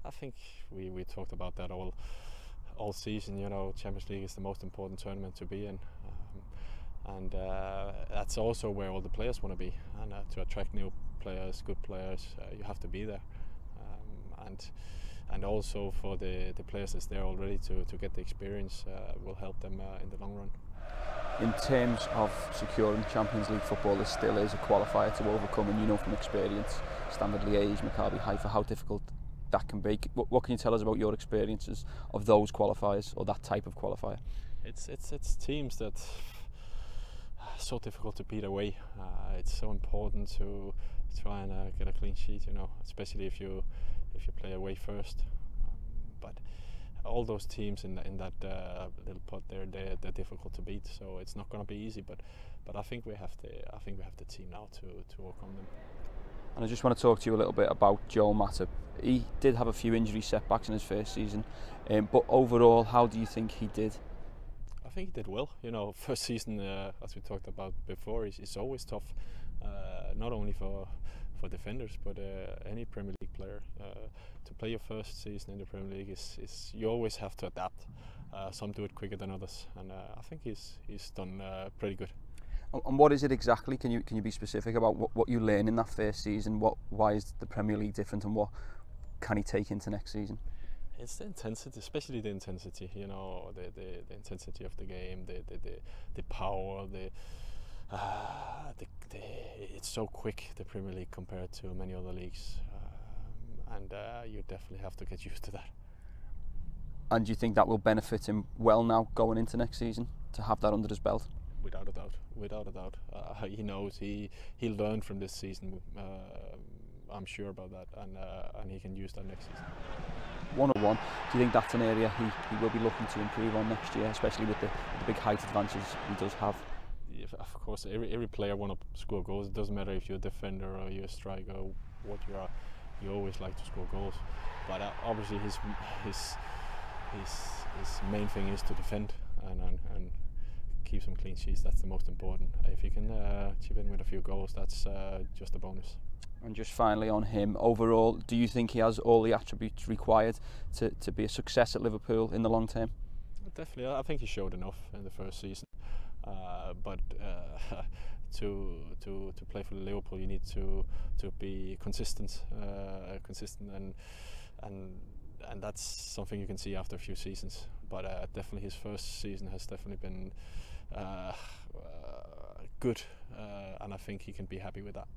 I think we talked about that all season. You know, Champions League is the most important tournament to be in, and that's also where all the players want to be. And to attract new players, good players, you have to be there. And also for the players that's there already to get the experience will help them in the long run. In terms of securing Champions League football, there still is a qualifier to overcome, and you know from experience, Standard Liège, Maccabi Haifa, how difficult that can be. What can you tell us about your experiences of those qualifiers, or that type of qualifier? It's teams that are so difficult to beat away. It's so important to try and get a clean sheet, you know, especially if you play away first. But all those teams in that little pot there, they're difficult to beat. So it's not going to be easy. But I think we have the team now to overcome them. And I just want to talk to you a little bit about Joel Matip. He did have a few injury setbacks in his first season, but overall, how do you think he did? I think he did well. You know, first season, as we talked about before, is always tough. Not only for defenders, but any Premier League player. To play your first season in the Premier League is you always have to adapt. Some do it quicker than others, and I think he's done pretty good. And what is it exactly? Can you be specific about what you learn in that first season? Why is the Premier League different, and what can he take into next season? It's the intensity, especially the intensity. You know, the intensity of the game, the power, it's so quick, the Premier League, compared to many other leagues, and you definitely have to get used to that. And do you think that will benefit him well now going into next season, to have that under his belt? Without a doubt. He knows he'll learn from this season. I'm sure about that, and he can use that next season. 101, do you think that's an area he will be looking to improve on next year, especially with the big height advantages he does have? Of course, every player want to score goals. It doesn't matter if you're a defender or you're a striker or what you are. You always like to score goals. But obviously his main thing is to defend and keep some clean sheets. That's the most important. If he can chip in with a few goals, that's just a bonus. And just finally on him, overall, do you think he has all the attributes required to be a success at Liverpool in the long term? Definitely, I think he showed enough in the first season. But to play for Liverpool, you need to be consistent, and that's something you can see after a few seasons. But definitely, his first season has definitely been good, and I think he can be happy with that.